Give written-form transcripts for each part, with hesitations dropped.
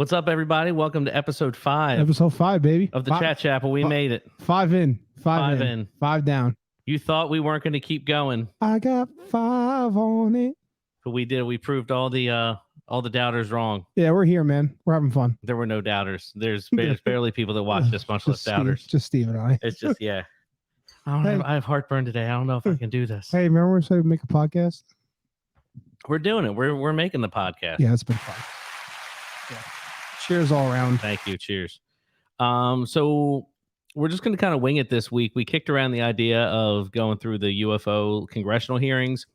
What's up, everybody? Welcome to episode 5 Episode 5, baby. of the Chat Chapel. We made it. 5 in. 5 in. 5 down. You thought we weren't going to keep going, I got 5 on it. but we did. We proved all the doubters wrong. Yeah, we're here, man. We're having fun. There were no doubters. There's barely people that watch this, much less Steve, doubters. just Steve and I. It's just, yeah. I have heartburn today. I don't know if I can do this. Hey, remember we said we'd make a podcast? We're doing it. We're making the podcast. Yeah, it's been fun. Yeah. Cheers all around. Thank you. Cheers. So we're just going to kind of wing it this week. We kicked around the idea of going through the UFO congressional hearings.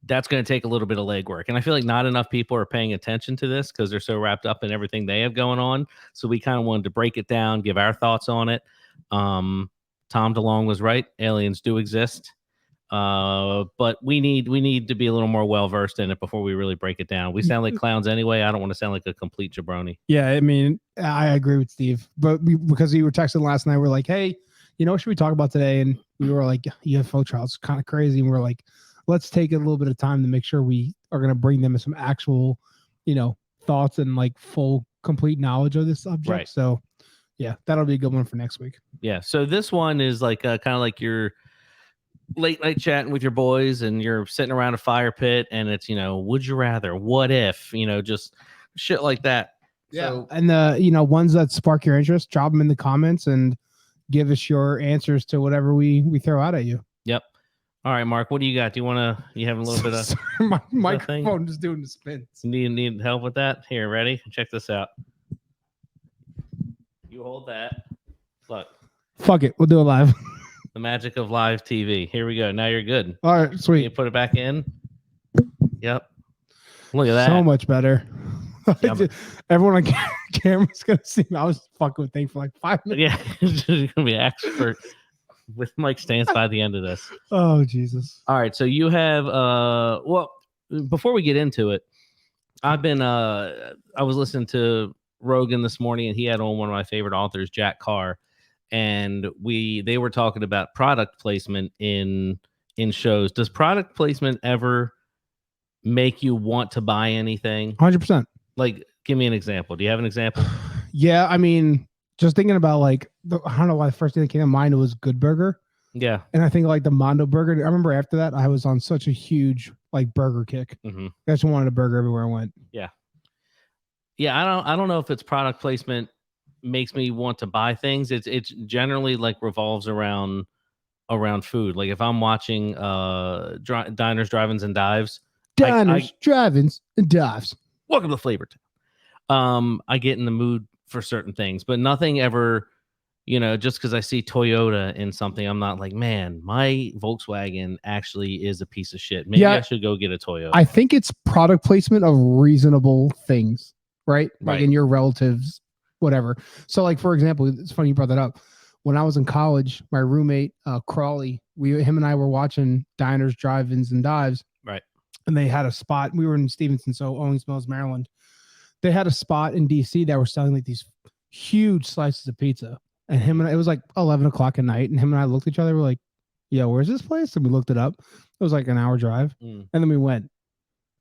That's going to take a little bit of legwork. And I feel like not enough people are paying attention to this because they're so wrapped up in everything they have going on. So we kind of wanted to break it down, give our thoughts on it. Tom DeLong was right. Aliens do exist. But we need to be a little more well-versed in it before we really break it down. We sound like clowns anyway. I don't want to sound like a complete jabroni. Yeah, I mean, I agree with Steve. But because we were texting last night, we're like, hey, what should we talk about today? And we were like, UFO trials, kind of crazy. And we're like, let's take a little bit of time to make sure we are going to bring them some actual, thoughts and like full, complete knowledge of this subject. Right. So, yeah, that'll be a good one for next week. Yeah. So this one is like kind of like your late night chatting with your boys and you're sitting around a fire pit and it's, would you rather, what if, just shit like that. Yeah. So, and the, ones that spark your interest, drop them in the comments and give us your answers to whatever we throw out at you. Yep. All right, Mark, what do you got? You have a little bit of my microphone is doing the spins. Need help with that? Here, ready? Check this out. You hold that. Look. Fuck it. We'll do it live. The magic of live TV. Here we go. Now you're good. All right, sweet. You put it back in. Yep. Look at that. So much better. Yeah, everyone on camera's gonna see me. I was fucking with things for like 5 minutes. Yeah, you're gonna be expert with mic stands by the end of this. Oh Jesus! All right, so you have well, before we get into it, I've been I was listening to Rogan this morning, and he had on one of my favorite authors, Jack Carr, and they were talking about product placement in shows. Does product placement ever make you want to buy anything? 100%. Like, give me an example. Do you have an example? Yeah, I mean, just thinking about like, I don't know why the first thing that came to mind was Good Burger. Yeah. And I think like the Mondo Burger. I remember after that, I was on such a huge like burger kick. Mm-hmm. I just wanted a burger everywhere I went. Yeah. Yeah, I don't know if it's product placement makes me want to buy things. It's generally like revolves around food. Like if I'm watching Diners, Drive-Ins, and Dives. Diners, Drive-Ins, and Dives. Welcome to Flavor Town. I get in the mood for certain things, but nothing ever, just because I see Toyota in something, I'm not like, man, my Volkswagen actually is a piece of shit. Maybe I should go get a Toyota. I think it's product placement of reasonable things, right? Like in your relatives, whatever. So like, for example, it's funny you brought that up. When I was in college, my roommate, Crawley, him and I were watching Diners, Drive-Ins, and Dives. Right. And they had a spot. We were in Stevenson, so Owings Mills, Maryland. They had a spot in DC that were selling like these huge slices of pizza. And it was like 11 o'clock at night. And him and I looked at each other. We're like, yo, where's this place? And we looked it up. It was like an hour drive. And then we went.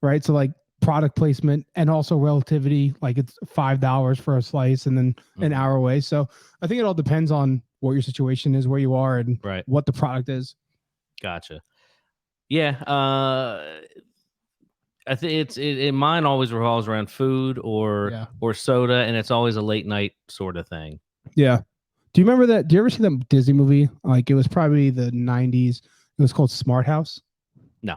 Right. So like product placement and also relativity. Like it's $5 for a slice and then an hour away. So I think it all depends on what your situation is, where you are, and what the product is. Gotcha. Yeah. I think mine always revolves around food or soda, and it's always a late night sort of thing. Yeah. Do you remember that? Do you ever see that Disney movie? Like it was probably the 90s. It was called Smart House. No.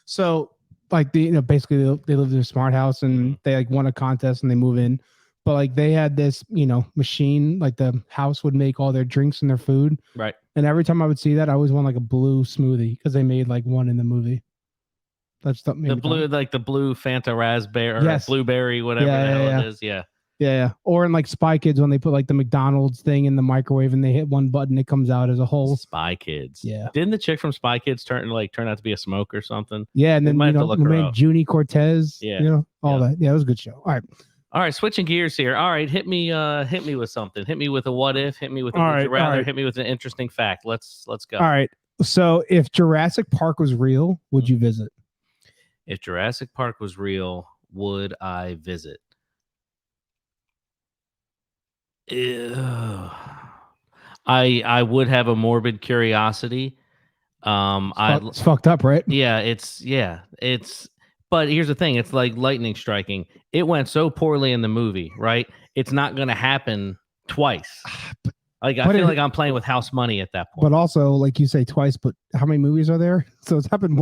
So like basically they live in a smart house and they like won a contest and they move in. But like they had this, machine, like the house would make all their drinks and their food. Right. And every time I would see that, I always want like a blue smoothie because they made like one in the movie. That's the blue, like the blue Fanta raspberry or blueberry, whatever the hell it is. Yeah. Yeah. Or in like Spy Kids when they put like the McDonald's thing in the microwave and they hit one button, it comes out as a whole. Spy Kids. Yeah. Didn't the chick from Spy Kids turn out to be a smoke or something? Yeah. And then we made Junie Cortez. Yeah. All that. Yeah, it was a good show. All right. Switching gears here. All right, hit me with something. Hit me with a what if. Hit me with a would you rather. Hit me with an interesting fact. Let's go. All right. So if Jurassic Park was real, would you visit? If Jurassic Park was real, would I visit? Ew. I would have a morbid curiosity. I It's fucked up, right? it's. But here's the thing: it's like lightning striking. It went so poorly in the movie, right? It's not going to happen twice. But, Like I but feel it, like I'm playing with house money at that but point. also, like you say twice, but how many movies are there? So it's happened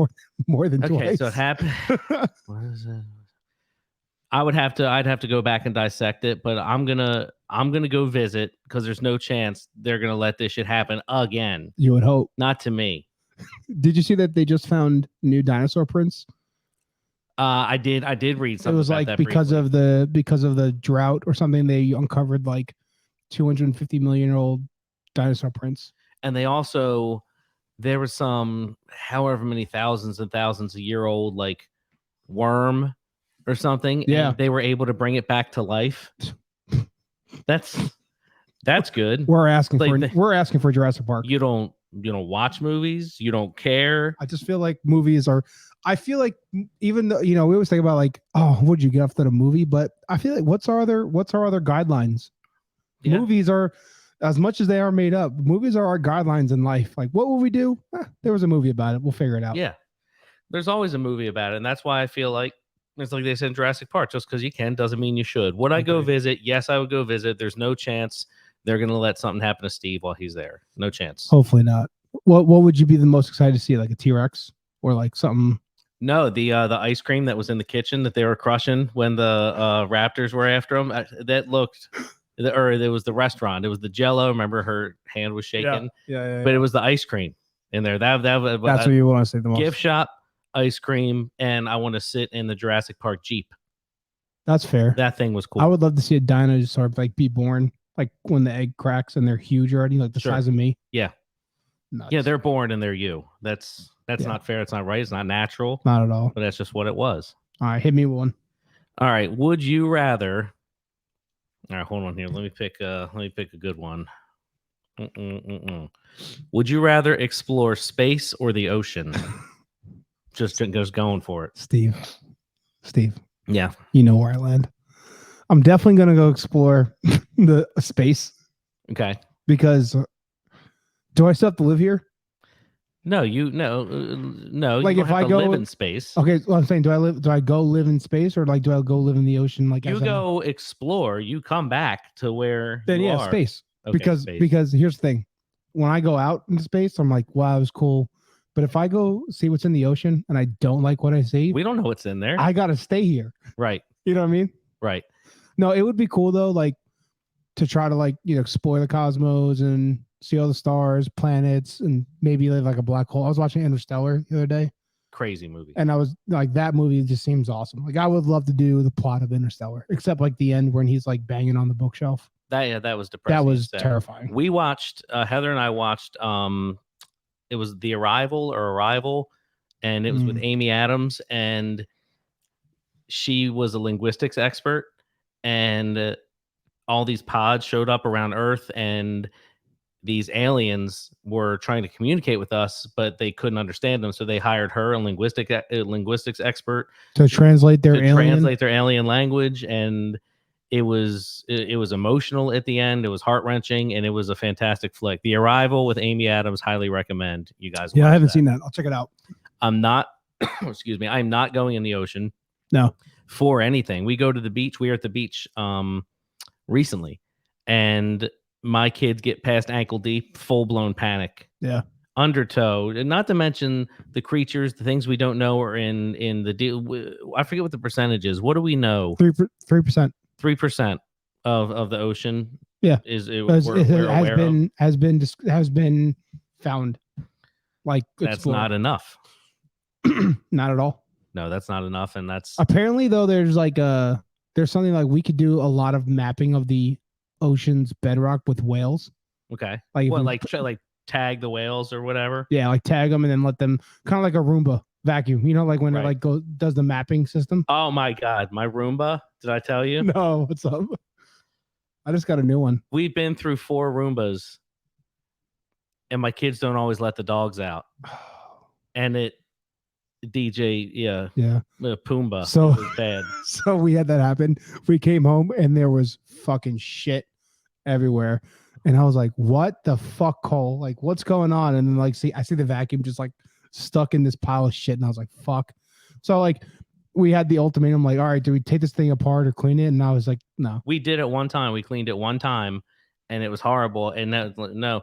more than Okay, twice. so it happened. What is it? I'd have to go back and dissect it, but I'm gonna go visit because there's no chance they're gonna let this shit happen again. You would hope. Not to me. Did you see that they just found new dinosaur prints? I did read It something was about like that because briefly. of the drought or something. They uncovered like 250 million year old dinosaur prints. And they also there was some however many thousands and thousands of year old like worm or something, Yeah, and they were able to bring it back to life. That's that's good. Like we're asking for Jurassic Park. you don't watch movies, you don't care. I just feel like movies are. I feel like even though we always think about like, oh, what'd you get after the movie? But I feel like what's our other guidelines? Yeah. Movies are, as much as they are made up, movies are our guidelines in life. Like, what will we do? There was a movie about it. We'll figure it out. Yeah. There's always a movie about it, and that's why I feel like it's like they said in Jurassic Park. Just because you can doesn't mean you should. Would I go Agreed. visit? Yes, I would go visit. There's no chance they're gonna let something happen to Steve while he's there. No chance. Hopefully not. What would you be the most excited to see? Like a T-Rex or like something? No, the ice cream that was in the kitchen that they were crushing when the raptors were after them. That looked, or it was the restaurant. It was the Jello. Remember, her hand was shaking, Yeah. but it was the ice cream in there. That That's what you want to say the most. gift shop, ice cream, and I want to sit in the Jurassic Park Jeep. That's fair. That thing was cool. I would love to see a dinosaur like be born, like when the egg cracks and they're huge already, like the Sure. size of me. Yeah. Nuts. Yeah, they're born and they're you. That's Yeah. not fair. It's not right. It's not natural. Not at all. But that's just what it was. All right, hit me with one. All right. Would you rather? All right, hold on here. Let me pick a good one. Would you rather explore space or the ocean? just going for it. Steve. Yeah. You know where I land. I'm definitely gonna go explore the space Okay. because do I still have to live here? No, no. Like you don't if have I to live go in space. Okay, well, I'm saying, do I go live in space or like do I go live in the ocean? Like You go explore. You come back to where then you yeah, are. space. Okay, because space. because here's the thing, when I go out into space, I'm like, wow, it was cool. But if I go see what's in the ocean and I don't like what I see, We don't know what's in there. I gotta stay here. Right. You know what I mean? Right. No, it would be cool though, like to try to like explore the cosmos and see all the stars, planets, and maybe live like a black hole. I was watching Interstellar the other day, Crazy movie. and I was like, that movie just seems awesome. Like I would love to do the plot of Interstellar, except like the end when he's like banging on the bookshelf. That was depressing. That was and sad. terrifying. We watched Heather and I watched it was The Arrival, and it was with Amy Adams, and she was a linguistics expert, and all these pods showed up around Earth, and these aliens were trying to communicate with us, but they couldn't understand them. So they hired her, a linguistics expert, to translate their alien language, and it was emotional at the end. It was heart wrenching, and it was a fantastic flick. The Arrival with Amy Adams, highly recommend you guys. Yeah, I haven't that. seen that. I'll check it out. I'm not. excuse me. I'm not going in the ocean. No. For anything. We go to the beach. We are at the beach recently, and my kids get past ankle deep, full blown panic. Yeah. Undertow, and not to mention the creatures, the things we don't know are in the deal. I forget what the percentage is. What do we know? 3%. 3% of the ocean. Yeah, is has been found. Like that's not enough. Not at all. No, that's not enough, and that's apparently though. There's like there's something like we could do a lot of mapping of the ocean's bedrock with whales. Okay. Like what, like tag the whales or whatever? Yeah, like tag them and then let them kind of like a Roomba vacuum. You know, like when it like does the mapping system. Oh my God, my Roomba! Did I tell you? No, what's up? I just got a new one. We've been through 4 Roombas, and my kids don't always let the dogs out. And it DJ, Pumbaa. So it was bad. So we had that happen. We came home and there was fucking shit everywhere. And I was like, what the fuck, Cole? Like, what's going on? And then like I see the vacuum just like stuck in this pile of shit. And I was like, fuck. So like we had the ultimatum, like, all right, do we take this thing apart or clean it? And I was like, no. We did it one time. We cleaned it one time, and it was horrible. And no,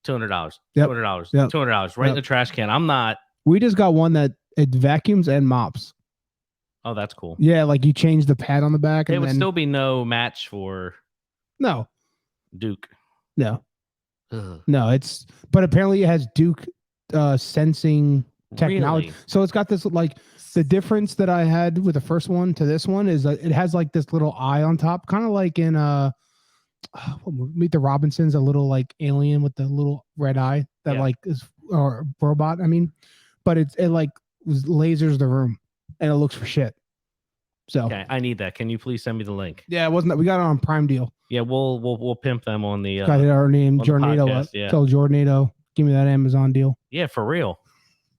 $200, Yep. $200, Yep. $200, right in the trash can. I'm not. We just got one that it vacuums and mops. Oh, that's cool. Yeah, like you change the pad on the back. And it would still be no match for no Duke. No. Ugh. No, it's but apparently it has Duke sensing technology. Really? So it's got this like the difference that I had with the first one to this one is that it has like this little eye on top, kind of like in Meet the Robinsons, a little like alien with the little red eye that like is or robot. I mean, but it like lasers the room and it looks for shit. So okay, I need that. Can you please send me the link? Yeah, it wasn't that we got it on Prime Deal. Yeah, we'll pimp them on the got it our name Jornado. Yeah. Tell Jornado, give me that Amazon deal. Yeah, for real.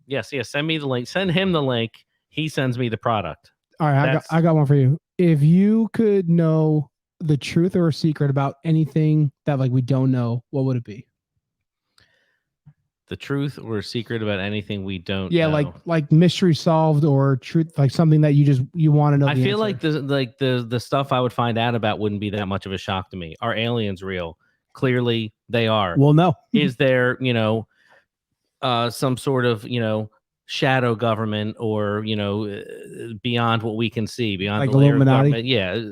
Yes, send me the link. Send him the link. He sends me the product. All right, I got one for you. If you could know the truth or a secret about anything that like we don't know, what would it be? The truth or a secret about anything we don't know. like mystery solved or truth, like something that you want to know. I feel like the stuff I would find out about wouldn't be that much of a shock to me. Are aliens real? Clearly they are. Well, no. Is there, some sort of, shadow government or, beyond what we can see, beyond like the layer Illuminati? of government? Yeah.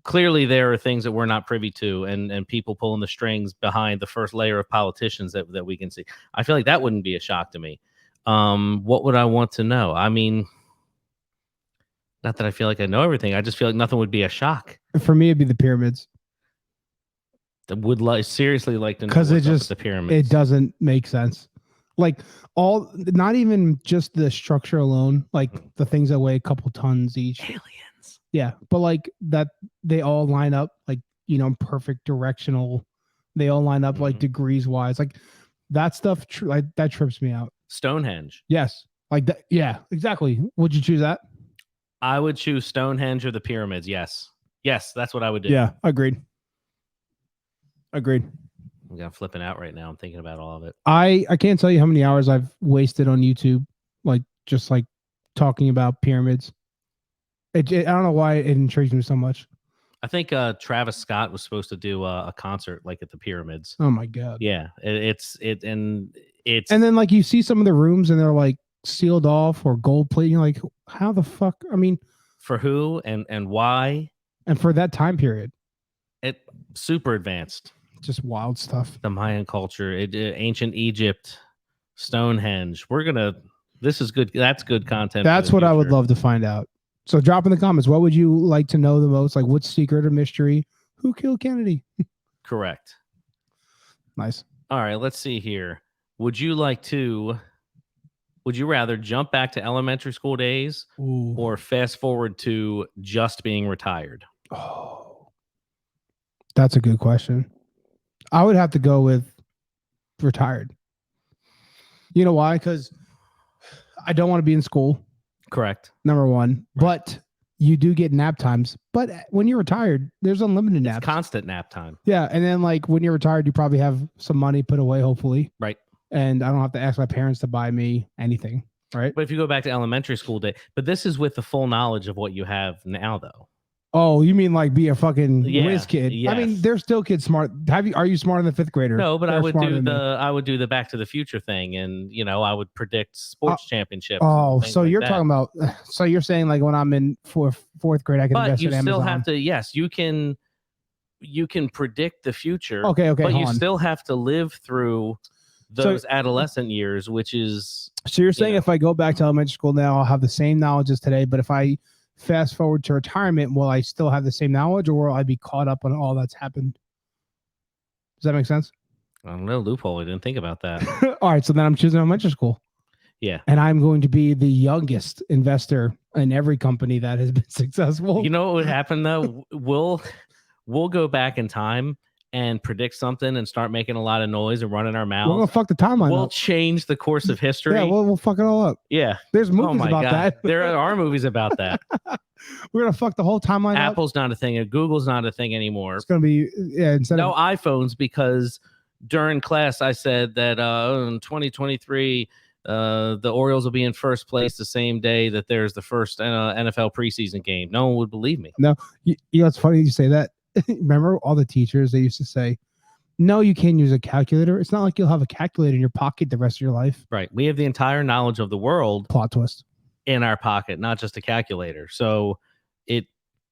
Clearly there are things that we're not privy to and people pulling the strings behind the first layer of politicians that we can see. I feel like that wouldn't be a shock to me. What would I want to know? I mean, not that I feel like I know everything. I just feel like nothing would be a shock. For me, it'd be the pyramids. I would seriously like to know because it just the pyramids. It doesn't make sense. Like not even just the structure alone, like the things that weigh a couple tons each. Aliens. Yeah, but like that, they all line up like perfect directional. They all line up like degrees wise. Like that stuff, like that trips me out. Stonehenge. Yes, like that. Yeah, exactly. Would you choose that? I would choose Stonehenge or the pyramids. Yes, that's what I would do. Yeah, agreed. I'm flipping out right now. I'm thinking about all of it. I can't tell you how many hours I've wasted on YouTube, like just like talking about pyramids. I don't know why it intrigues me so much. I think Travis Scott was supposed to do a concert like at the pyramids. Oh my god! Yeah, it's and then like you see some of the rooms and they're like sealed off or gold plating. Like how the fuck? I mean, for who and why? And for that time period, it super advanced. Just wild stuff. The Mayan culture, ancient Egypt, Stonehenge. This is good. That's good content. That's what I would love to find out. So drop in the comments. What would you like to know the most? Like what secret or mystery? Who killed Kennedy? Correct. Nice. All right. Let's see here. Would you rather jump back to elementary school days or fast forward to just being retired? Oh, that's a good question. I would have to go with retired. You know why? Because I don't want to be in school. Correct. Number one. Right. But you do get nap times. But when you're retired, there's unlimited naps. It's constant nap time. Yeah. And then like when you're retired, you probably have some money put away, hopefully. Right. And I don't have to ask my parents to buy me anything. Right. But if you go back to elementary school day, but this is with the full knowledge of what you have now, though. Oh, you mean like be a fucking whiz kid? Yes. I mean, they're still kids smart. Are you smarter than the fifth grader? No, but I would do the Back to the Future thing, and I would predict sports championships. Oh, so you're talking about? So you're saying like when I'm in fourth grade, I can invest in Amazon. But you still have to. Yes, you can predict the future. Okay, but you still have to live through those adolescent years, which is. So you're saying if I go back to elementary school now, I'll have the same knowledge as today, but if I fast forward to retirement, will I still have the same knowledge or will I be caught up on all that's happened? Does that make sense? I don't know. Loophole. I didn't think about that. All right. So then I'm choosing elementary school. Yeah. And I'm going to be the youngest investor in every company that has been successful. You know what would happen though? We'll go back in time and predict something and start making a lot of noise and running our We're gonna mouths, fuck the timeline we'll up. change the course of history. Yeah, we'll fuck it all up. Yeah. There's Oh movies my about God. that. There are movies about that. We're gonna fuck the whole timeline up. Apple's not a thing, and Google's not a thing anymore. It's gonna be instead No of iPhones, because during class I said that in 2023 the Orioles will be in first place the same day that there's the first NFL preseason game. No one would believe me. no. You know, it's funny you say that. Remember all the teachers they used to say, "No, you can't use a calculator. It's not like you'll have a calculator in your pocket the rest of your life." Right. We have the entire knowledge of the world Plot twist. in our pocket, not just a calculator. So it,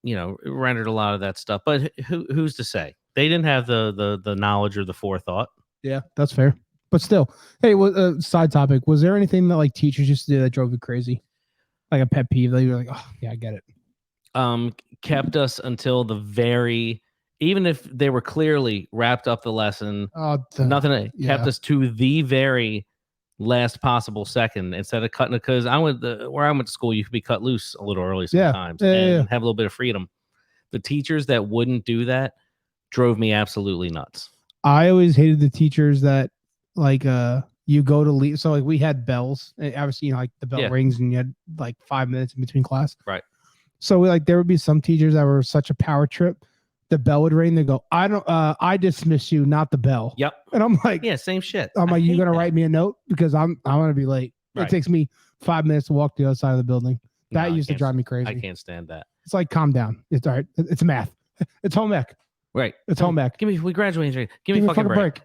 it rendered a lot of that stuff. But who's to say? They didn't have the knowledge or the forethought. Yeah, that's fair. But still, hey, side topic. Was there anything that like teachers used to do that drove you crazy? Like a pet peeve that you were like, oh yeah, I get it. Kept us until the very, even if they were clearly wrapped up the lesson, nothing kept us to the very last possible second instead of cutting it. Because where I went to school, you could be cut loose a little early sometimes and have a little bit of freedom. The teachers that wouldn't do that drove me absolutely nuts. I always hated the teachers that like you go to leave. So like we had bells. Obviously, like the bell rings and you had like 5 minutes in between class. Right. So there would be some teachers that were such a power trip. The bell would ring. They go, I dismiss you, not the bell. Yep. And I'm like, yeah, same shit. I'm like, you gonna write me a note because I'm gonna be late. Right. It takes me 5 minutes to walk to the other side of the building. That used to drive me crazy. I can't stand that. It's like, calm down. It's all right. It's math. It's home ec. Right. It's home ec. We graduated. Give me a fucking break.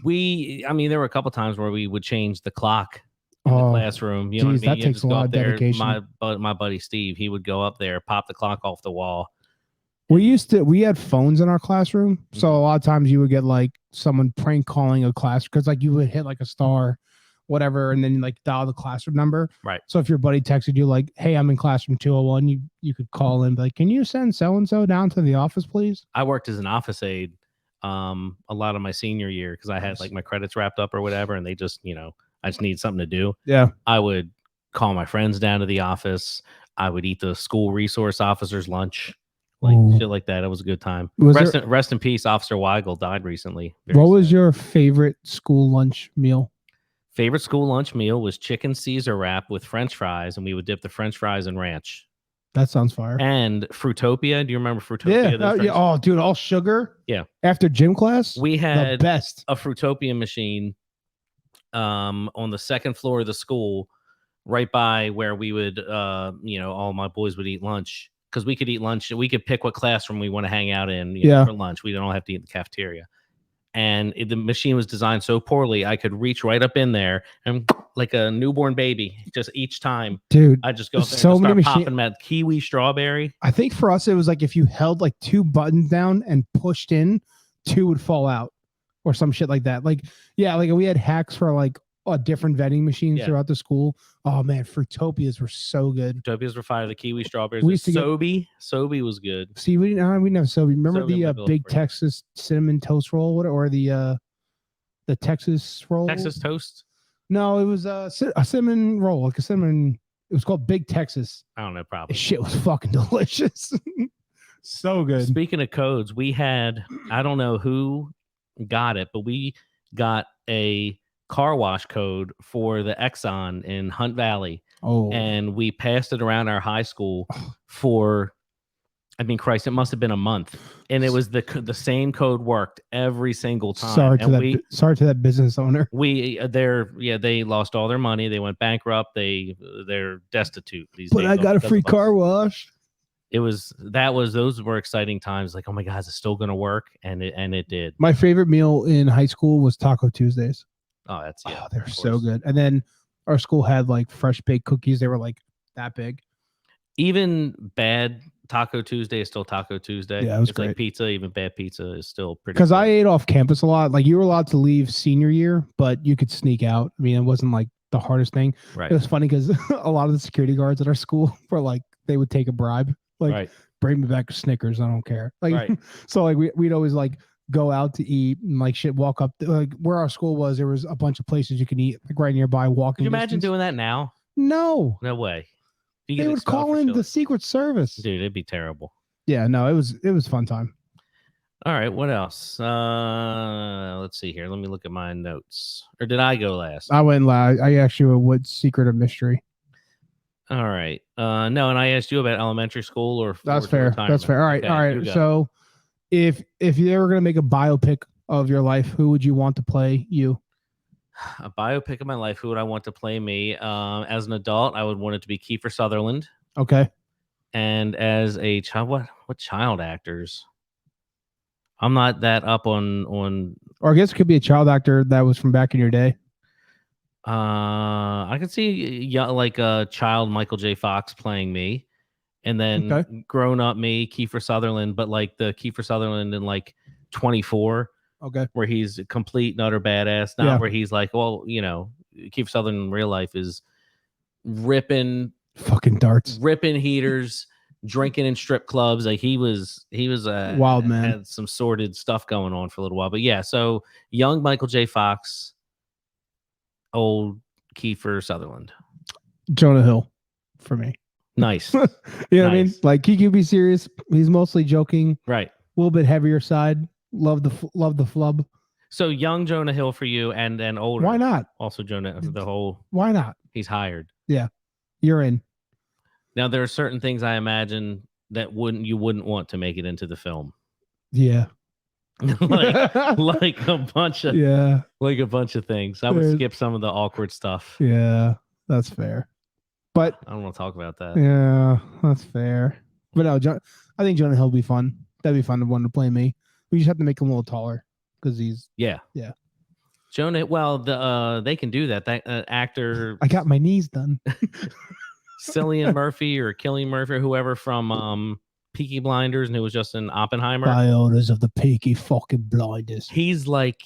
There were a couple times where we would change the clock in the classroom. You know what I mean? That takes a lot of dedication. My buddy Steve, he would go up there, pop the clock off the wall. We had phones in our classroom. Mm-hmm. So a lot of times you would get like someone prank calling a class because like you would hit like a star, whatever, and then like dial the classroom number. Right. So if your buddy texted you like, hey, I'm in classroom 201, you could call in, be like, can you send so-and-so down to the office, please? I worked as an office aide a lot of my senior year because I had like my credits wrapped up or whatever, and they just, I just need something to do. Yeah. I would call my friends down to the office. I would eat the school resource officer's lunch. Like shit like that. It was a good time. Rest in peace. Officer Weigel died recently. What was your favorite school lunch meal? Favorite school lunch meal was chicken Caesar wrap with French fries, and we would dip the French fries in ranch. That sounds fire. And Fruitopia. Do you remember Fruitopia? Yeah. Oh, dude, all sugar. Yeah. After gym class, we had the best a Fruitopia machine on the second floor of the school, right by where we would, all my boys would eat lunch. Because we could eat lunch, we could pick what classroom we want to hang out in for lunch. We don't all have to eat in the cafeteria. And the machine was designed so poorly, I could reach right up in there and like a newborn baby, just each time. Dude, I just go up there and start popping that kiwi strawberry. I think for us, it was like if you held like 2 buttons down and pushed in, 2 would fall out or some shit like that. Like, yeah, like we had hacks for like different vending machines throughout the school. Oh man, Fruitopias were so good. Fruitopias were fire. The kiwi strawberries. We used to Sobe was good. See, we didn't have Sobe. Remember the big Texas cinnamon toast roll, or the Texas roll? Texas toast? No, it was a cinnamon roll, like a cinnamon. It was called Big Texas. I don't know, probably. This shit was fucking delicious. So good. Speaking of codes, we had, I don't know who got it, but we got a car wash code for the Exxon in Hunt Valley. Oh, and we passed it around our high school for, Christ, it must have been a month. And it was the same code worked every single time. Sorry to that business owner. They lost all their money. They went bankrupt. They're destitute these days. But I got a free car wash. Those were exciting times. Like, oh my God, is it still going to work? And it did. My favorite meal in high school was Taco Tuesdays. Oh, they're so good. And then our school had like fresh baked cookies. They were like that big. Even bad Taco Tuesday is still Taco Tuesday. Yeah, it was great. Like pizza, even bad pizza is still pretty. Because I ate off campus a lot. Like you were allowed to leave senior year, but you could sneak out. It wasn't like the hardest thing. Right. It was funny because a lot of the security guards at our school were like, they would take a bribe. Like, bring me back Snickers. I don't care. Like, so like we'd always like go out to eat and like shit, walk up like where our school was. There was a bunch of places you could eat like right nearby. Walking. Can you imagine doing that now? No way. They would call in the Secret Service. Dude, it'd be terrible. Yeah, no, it was fun time. All right, what else? Let's see here. Let me look at my notes. Or did I go last? I went loud. I asked you what secret or mystery. All right. No, and I asked you about elementary school or That's or fair. retirement. That's fair. All right. Okay, All you right. go. So if you're ever gonna make a biopic of your life, who would you want to play you? A biopic of my life. Who would I want to play me? As an adult, I would want it to be Kiefer Sutherland, Okay. and as a child, what child actors? I'm not that up on. Or I guess it could be a child actor that was from back in your day. I could see like a child Michael J. Fox playing me, and then Okay. grown up me, Kiefer Sutherland, but like the Kiefer Sutherland in like 24, Okay. where he's a complete and utter badass, not Yeah. where he's like, well, Kiefer Sutherland in real life is ripping Fucking darts. heaters, drinking in strip clubs. Like he was Wild man. had some sordid stuff going on for a little while. But yeah, so young Michael J. Fox, old Kiefer Sutherland. Jonah Hill for me. Nice. You know what I mean? Nice. Like he can be serious. He's mostly joking. Right. A little bit heavier side. Love the flub. So young Jonah Hill for you, and older. Why not? Also Jonah, the whole Why not? he's hired. You're in. Now there are certain things I imagine that you wouldn't want to make it into the film. Yeah. like a bunch of Yeah. like a bunch of things. I would skip some of the awkward stuff. Yeah. That's fair. But I don't want to talk about that. yeah, that's fair. But no, I think Jonah Hill would be fun. That'd be fun to want to play me. We just have to make him a little taller because he's Yeah. Jonah. Well, they can do that. That actor. I got my knees done. Cillian Murphy or Killian Murphy or whoever from Peaky Blinders, and who was just in Oppenheimer. By orders of the Peaky fucking Blinders. He's like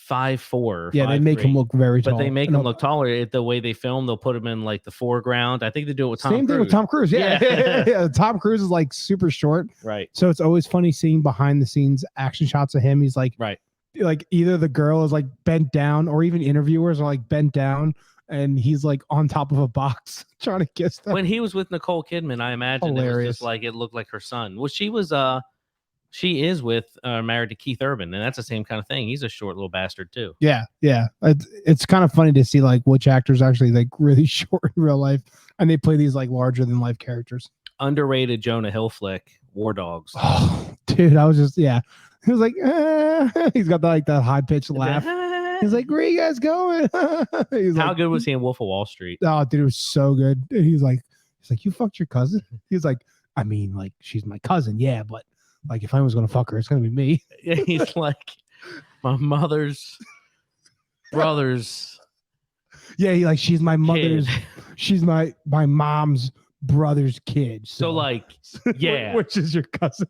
5'4". Yeah, they make him look very tall. But they make him look taller. The way they film, they'll put him in like the foreground. I think they do it with Tom Cruise. Same thing with Tom Cruise. Yeah. Yeah. Tom Cruise is like super short. Right. So it's always funny seeing behind the scenes action shots of him. He's like, right. Like either the girl is like bent down, or even interviewers are like bent down, and he's like on top of a box trying to kiss them. When he was with Nicole Kidman, I imagine it was just like it looked like her son. Well, she is with married to Keith Urban, and that's the same kind of thing. He's a short little bastard too. Yeah. It's kind of funny to see like which actors actually like really short in real life, and they play these like larger than life characters. Underrated Jonah Hill flick, War Dogs. Oh, dude, I was just He was like, he's got that high pitched laugh. He's like, where are you guys going? How good was he in Wolf of Wall Street? Oh, dude, it was so good. And he's like, you fucked your cousin? He's like, I mean, like, she's my cousin, yeah, but like, if I was gonna fuck her, it's gonna be me. He's like, my mother's brother's. Yeah, she's my mother's. She's my mom's brother's kid. So like, yeah, which is your cousin?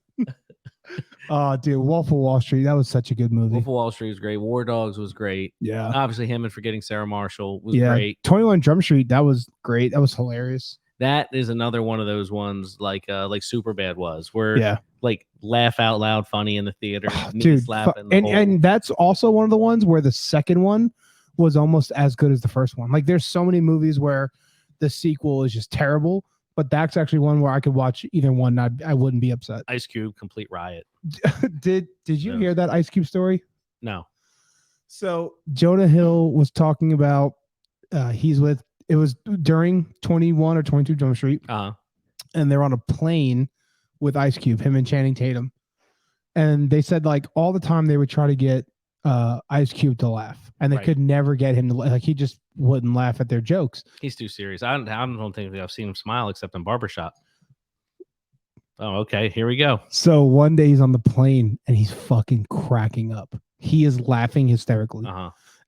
Oh, dude, Wolf of Wall Street. That was such a good movie. Wolf of Wall Street was great. War Dogs was great. Yeah. Obviously, him and Forgetting Sarah Marshall was great. 21 Jump Street. That was great. That was hilarious. That is another one of those ones like Superbad was, where like laugh out loud funny in the theater. Dude, and that's also one of the ones where the second one was almost as good as the first one. Like there's so many movies where the sequel is just terrible, but that's actually one where I could watch either one. I wouldn't be upset. Ice Cube, complete riot. Did you hear that Ice Cube story? No. So Jonah Hill was talking about it was during 21 or 22 Jump Street. And they're on a plane with Ice Cube, him and Channing Tatum. And they said like all the time they would try to get Ice Cube to laugh, and they could never get him to like. He just wouldn't laugh at their jokes. He's too serious. I don't think I've seen him smile except in Barbershop. Oh, okay. Here we go. So one day he's on the plane and he's fucking cracking up. He is laughing hysterically.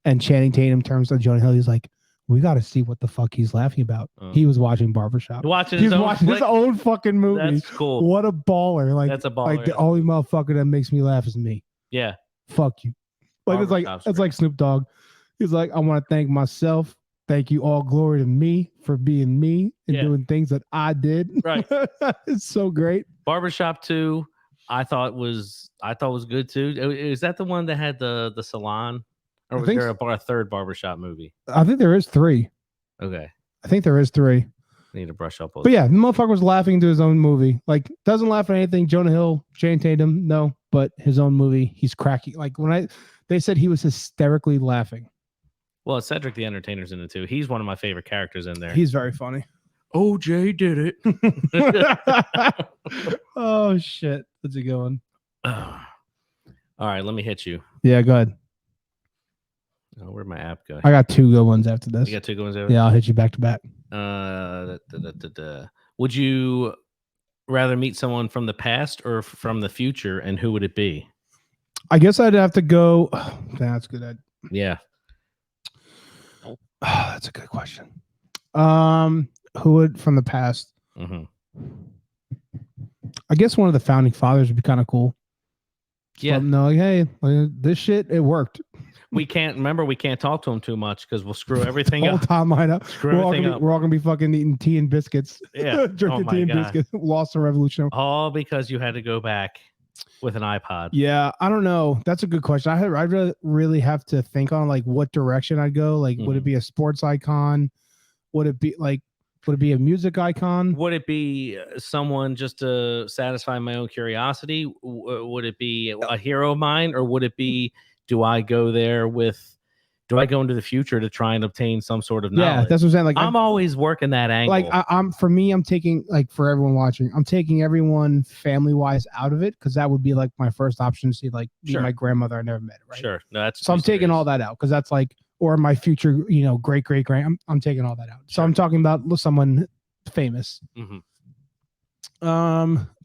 And Channing Tatum turns to Jonah Hill. He's like, we got to see what the fuck he's laughing about. He was watching Barbershop. He's watching his own fucking movie. That's cool. What a baller. Like, that's a baller. Like the only motherfucker that makes me laugh is me. Yeah. Fuck you. Like it's like Snoop Dogg. He's like, I want to thank myself. Thank you, all glory to me for being me and doing things that I did. Right. It's so great. Barbershop 2, I thought was good too. Is that the one that had the salon? Or was there a third Barbershop movie? I think there is 3. Okay. I think there is 3. I need to brush up on But yeah, the motherfucker was laughing to his own movie. Like, doesn't laugh at anything. Jonah Hill, Channing Tatum, no. but his own movie, he's cracking. Like they said he was hysterically laughing. Well, Cedric the Entertainer's in it too. He's one of my favorite characters in there. He's very funny. OJ did it. Oh shit, that's a good one. All right, let me hit you. Yeah, go ahead. Oh, where'd my app go? I got 2 good ones after this. You got 2 good ones there? Yeah, I'll hit you back to back. Would you rather meet someone from the past or from the future, and who would it be? I guess I'd have to go. That's good. Yeah. That's a good question. Who would from the past? Mm-hmm. I guess one of the founding fathers would be kind of cool. Yeah. No, like, hey, this shit, it worked. We can't talk to him too much because we'll screw everything up. Timeline up. We're all gonna be fucking eating tea and biscuits. Yeah. Drinking tea and biscuits. Lost the revolution. All because you had to go back with an iPod. Yeah, I don't know. That's a good question. I'd really have to think on like what direction I'd go. Like, would it be a sports icon? Would it be a music icon? Would it be someone just to satisfy my own curiosity? Would it be a hero of mine, or would it be? Do I go into the future to try and obtain some sort of knowledge? Yeah, that's what I'm saying. Like, I'm always working that angle. Like, I'm taking, like, for everyone watching, I'm taking everyone family wise out of it because that would be like my first option to see, like, my grandmother I never met. Right. Sure. No, that's so I'm taking all that out because that's like, or my future, great grand. I'm taking all that out. So I'm talking about someone famous. Mm-hmm.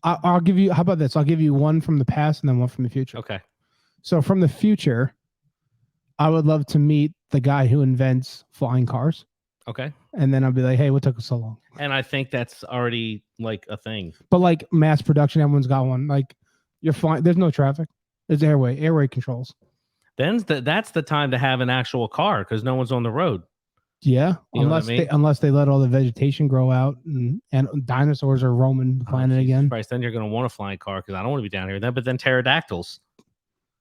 I'll give you. How about this? I'll give you one from the past and then one from the future. Okay. So from the future, I would love to meet the guy who invents flying cars. Okay. And then I'll be like, hey, what took us so long? And I think that's already like a thing. But like mass production, everyone's got one. Like you're flying. There's no traffic. There's airway controls. Then that's the time to have an actual car because no one's on the road. Yeah. Unless they let all the vegetation grow out and dinosaurs are roaming the planet again. Christ, then you're going to want a flying car because I don't want to be down here then. But then pterodactyls.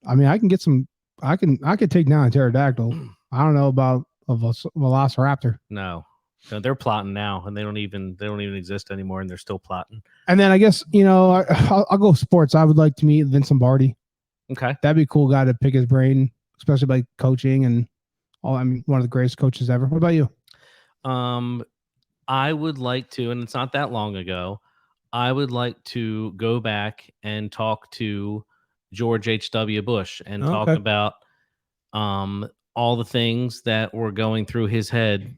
I mean, I can get some. I could take down a pterodactyl. I don't know about a velociraptor. No, they're plotting now, and they don't even exist anymore, and they're still plotting. And then I guess I'll go sports. I would like to meet Vince Lombardi. Okay, that'd be a cool guy to pick his brain, especially like coaching and all. I mean, one of the greatest coaches ever. What about you? I would like to, and it's not that long ago. I would like to go back and talk to George H.W. Bush and talk about all the things that were going through his head,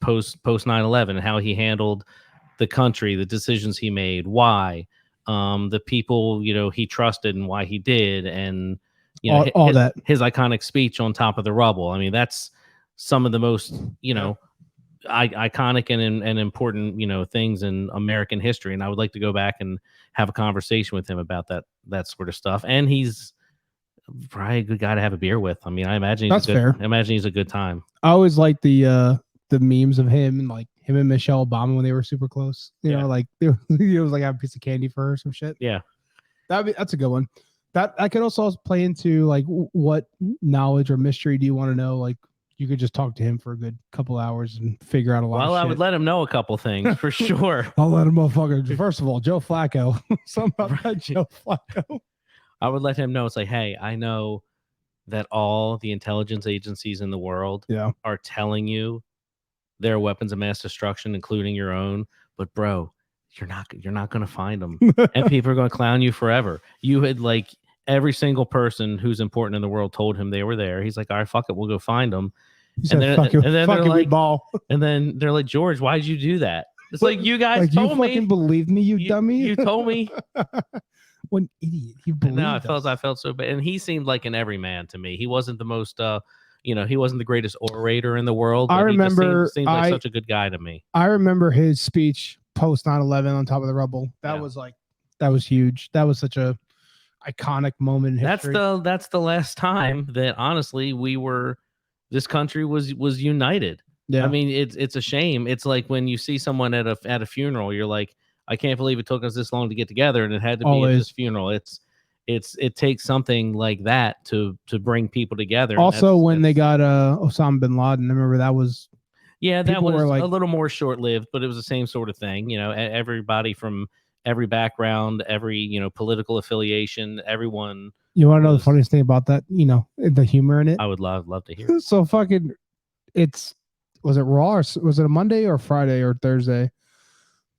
post 9/11, and how he handled the country, the decisions he made, why, the people, he trusted and why he did, and all that his iconic speech on top of the rubble. I mean, that's some of the most, iconic and important, things in American history. And I would like to go back and have a conversation with him about that sort of stuff. And he's probably a good guy to have a beer with. I mean, I imagine he's a good time. I always like the memes of him and like him and Michelle Obama when they were super close. You know, like it was like have a piece of candy for her or some shit. Yeah, that's a good one. That I could also play into like what knowledge or mystery do you want to know? Like you could just talk to him for a good couple hours and figure out a lot of shit. Well, I would let him know a couple things for sure. I'll let him motherfucker. First of all, Joe Flacco. Something about that Joe Flacco. I would let him know. It's like, hey, I know that all the intelligence agencies in the world are telling you their weapons of mass destruction, including your own. But bro, you're not going to find them. And people are going to clown you forever. You had like every single person who's important in the world told him they were there. He's like, all right, fuck it. We'll go find them. And then they're like, George, why'd you do that? It's like, you guys told me. You fucking believed me, you dummy. You told me. What an idiot. He believed I felt so bad. And he seemed like an everyman to me. He wasn't the most, he wasn't the greatest orator in the world. But I remember. He seemed like such a good guy to me. I remember his speech post 9/11 on top of the rubble. That was huge. That was such a iconic moment in history. That's the last time that honestly this country was united. Yeah. I mean, it's a shame. It's like when you see someone at a funeral, you're like, I can't believe it took us this long to get together, and it had to be at this funeral. It takes something like that to bring people together. Also, when they got Osama bin Laden, I remember that was that was like, a little more short lived, but it was the same sort of thing. Everybody from every background, every political affiliation, everyone. You want to know the was- funniest thing about that? The humor in it. I would love to hear it. So fucking, was it Raw or was it a Monday or Friday or Thursday?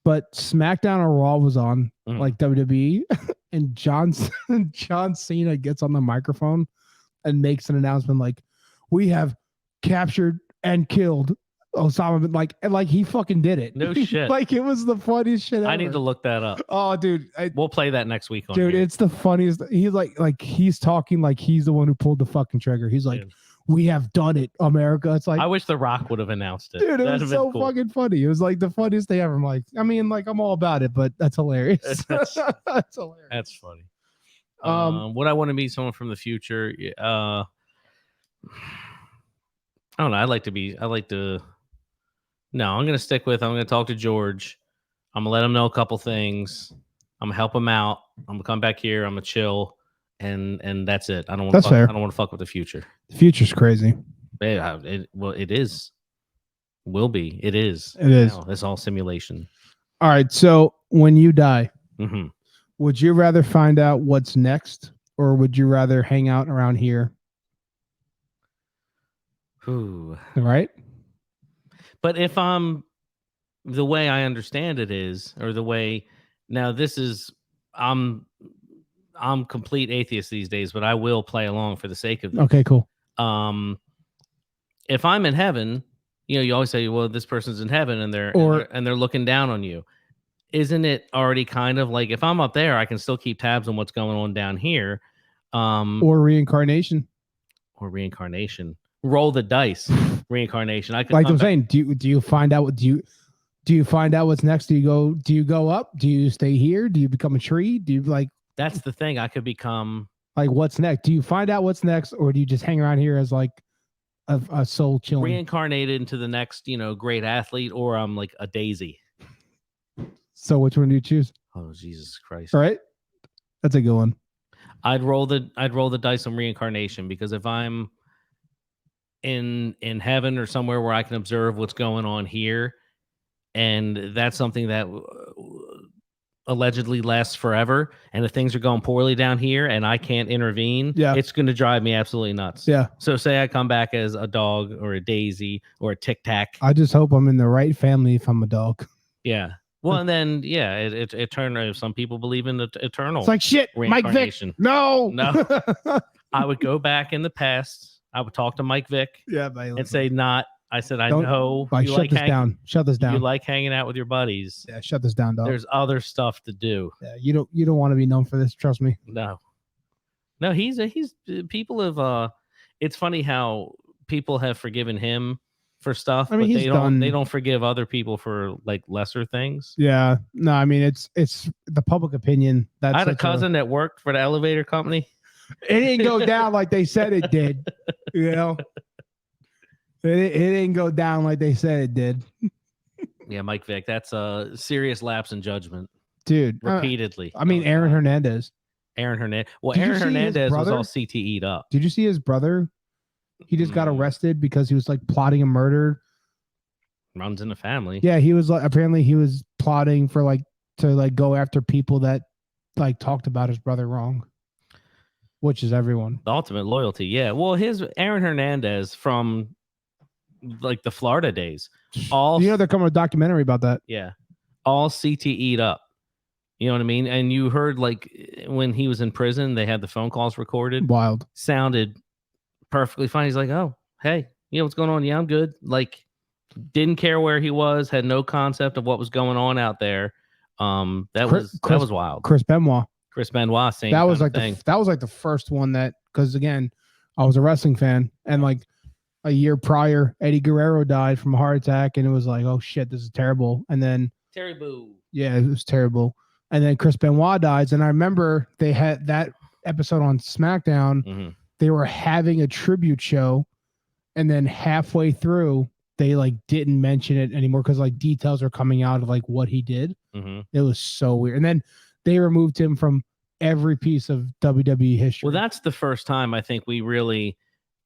But SmackDown or Raw was on like WWE, and John Cena gets on the microphone and makes an announcement like, "We have captured and killed Osama bin," like he fucking did it. No shit. Like it was the funniest shit ever. I need to look that up. Oh, dude. We'll play that next week on Dude, here. it's the funniest. He's like he's talking like he's the one who pulled the fucking trigger. He's like, "We have done it, America." It's like, I wish The Rock would have announced it. dude, it That'd was have so been cool. fucking funny. It was like the funniest thing ever. I'm like, I'm all about it, but that's hilarious. That's hilarious. That's funny. Um, Would I want to meet someone from the future? I don't know. I like to. No, I'm gonna stick with. I'm gonna talk to George. I'm gonna let him know a couple things. I'm gonna help him out. I'm gonna come back here. I'm gonna chill, and that's it. I don't want. That's fair. I don't want to fuck with the future. the future's crazy. It is. Will be. It is. It is. Now, it's all simulation. All right. So when you die, Mm-hmm. would you rather find out what's next, or would you rather hang out around here? Ooh. Right. But if I'm the way I understand it is, or the way now this is, I'm complete atheist these days, but I will play along for the sake of this. Okay. Cool. If I'm in heaven, you always say, well, this person's in heaven and they're looking down on you. Isn't it already kind of like if I'm up there, I can still keep tabs on what's going on down here? Or reincarnation. Or reincarnation. Roll the dice. Reincarnation. I could Like I'm saying, do you find out what do you find out what's next? Do you go up? Do you stay here? Do you become a tree? Do you like? That's the thing. I could become like what's next? Do you find out what's next, or do you just hang around here as like a soul chilling? Reincarnated into the next, great athlete, or I'm like a daisy. So which one do you choose? Oh, Jesus Christ! All right, that's a good one. I'd roll the dice on reincarnation, because if I'm in heaven or somewhere where I can observe what's going on here, and that's something that allegedly lasts forever, and if things are going poorly down here and I can't intervene, it's going to drive me absolutely nuts. Yeah. So say I come back as a dog or a daisy or a tic tac. I just hope I'm in the right family if I'm a dog. Yeah. Well, and then it turned. Some people believe in the eternal. It's like shit. Mike Vick. No. I would go back in the past. I would talk to Mike Vick. Yeah, and say I said, I know. You shut this down. Shut this down. You like hanging out with your buddies. Yeah, shut this down, dog. There's other stuff to do. Yeah, you don't want to be known for this. Trust me. No, he's people have. It's funny how people have forgiven him for stuff, I mean, but they don't forgive other people for like lesser things. Yeah, no, I mean it's the public opinion. I had a cousin that worked for the elevator company. It didn't go down like they said it did. It didn't go down like they said it did. Yeah, Mike Vick. That's a serious lapse in judgment, dude. Repeatedly. I mean, Aaron Hernandez. Well, Aaron Hernandez was all CTE'd up. Did you see his brother? He just got arrested because he was like plotting a murder. Runs in the family. Yeah, he was like apparently he was plotting for to go after people that like talked about his brother wrong. Which is everyone. The ultimate loyalty, yeah. Well, Aaron Hernandez from like the Florida days. They're coming a documentary about that. Yeah. All CTE'd up. You know what I mean? And you heard like when he was in prison, they had the phone calls recorded. Wild. Sounded perfectly fine. He's like, oh, hey, what's going on? Yeah, I'm good. Like, didn't care where he was, had no concept of what was going on out there. That was wild. Chris Benoit, same. That was like thing. That was like the first one that, because again, I was a wrestling fan, and like a year prior, Eddie Guerrero died from a heart attack, and it was like, oh shit, this is terrible. And then Terry Boo. Yeah, it was terrible. And then Chris Benoit dies, and I remember they had that episode on SmackDown. Mm-hmm. They were having a tribute show, and then halfway through, they like didn't mention it anymore because like details are coming out of like what he did. Mm-hmm. It was so weird. And then they removed him from every piece of WWE history. Well, that's the first time I think we really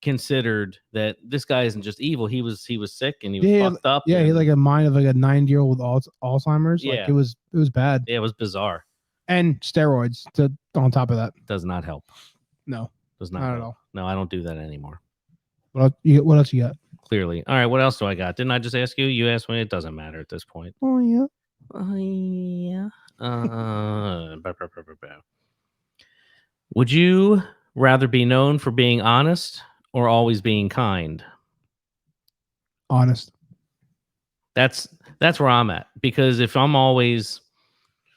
considered that this guy isn't just evil. He was sick and he was Yeah, fucked up. yeah, he had And like a mind of like a 9-year-old with Alzheimer's. Like yeah, it was bad. yeah, it was bizarre. And steroids to on top of that. Does not help. No, Does not not help. at all. No, I don't do that anymore. What else you got? Clearly. All right, what else do I got? Didn't I just ask you? You asked me. It doesn't matter at this point. Oh yeah. Oh yeah. Would you rather be known for being honest or always being kind? Honest. That's where I'm at, because if I'm always,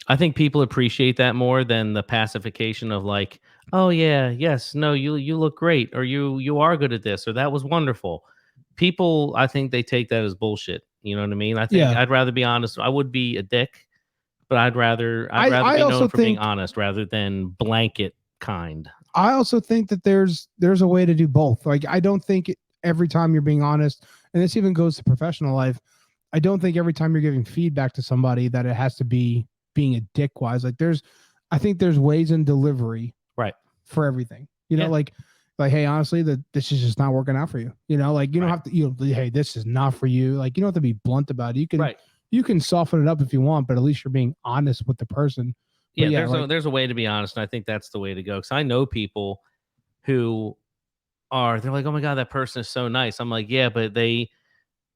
I think people appreciate that more than the pacification of like, oh yeah, yes, no, you look great, or you are good at this, or that was wonderful. People, I think they take that as bullshit. You know what I mean? I think Yeah. I'd rather be honest. I would be a dick, but I'd rather I be also known for being think honest rather than blanket kind. I also think that there's a way to do both. Like I don't think every time you're being honest, and this even goes to professional life. I don't think every time you're giving feedback to somebody that it has to be being a dick wise. Like I think there's ways in delivery Right. for everything. You know, Yeah. like hey, honestly, that this is just not working out for you. You know, like you don't Right. have to. Hey, this is not for you. Like you don't have to be blunt about it. You can Right. you can soften it up if you want, but at least you're being honest with the person. But Yeah, like, there's a way to be honest, and I think that's the way to go. Because I know people who they're like, oh my god, that person is so nice. I'm like, yeah, but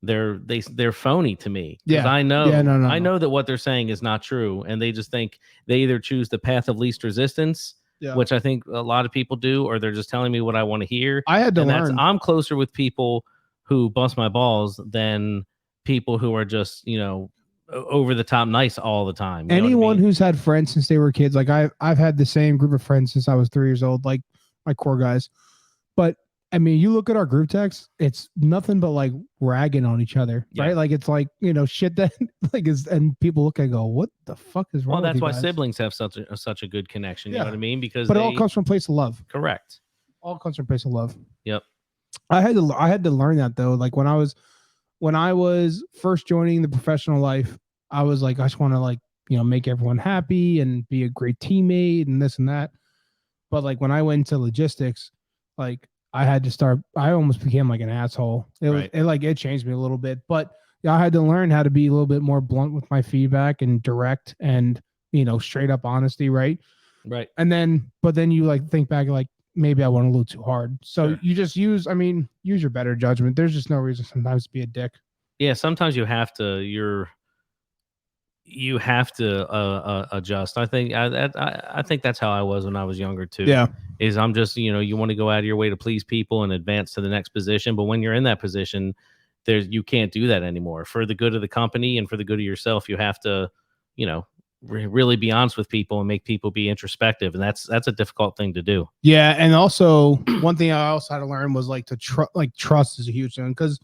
they're phony to me, because yeah, yeah, no, no, I no. know that what they're saying is not true, and they just think they either choose the path of least resistance, Yeah. which I think a lot of people do, or they're just telling me what I want to hear. I had to And learn. I'm closer with people who bust my balls than people who are just over the top nice all the time. You know what I Anyone mean? who's had friends since they were kids, like I've had the same group of friends since I was 3 years old, like my core guys. But I mean, you look at our group text, it's nothing but like ragging on each other, Yeah. right? Like it's like shit that like is, and people look and go, "What the fuck is wrong?" Well, with that's you why guys? siblings have such a good connection. You know Yeah. what I mean? Because But it all comes from a place of love. correct. All comes from a place of love. Yep. I had to learn that though. Like when I was first joining the professional life, I was like, I just want to like make everyone happy and be a great teammate and this and that. But like when I went into logistics, like I had to start. I almost became like an asshole. Right. It changed me a little bit, but I had to learn how to be a little bit more blunt with my feedback and direct and straight up honesty, right? Right. And then, but then you like think back like maybe I went a little too hard. So Sure. you just use your better judgment. There's just no reason sometimes to be a dick. Yeah, sometimes you have to. You have to adjust. I think that's how I was when I was younger too. Yeah. Is I'm just you want to go out of your way to please people and advance to the next position, but when you're in that position, you can't do that anymore. For the good of the company and for the good of yourself, you have to really be honest with people and make people be introspective, and that's a difficult thing to do. Yeah, and also one thing I also had to learn was like to trust is a huge thing, because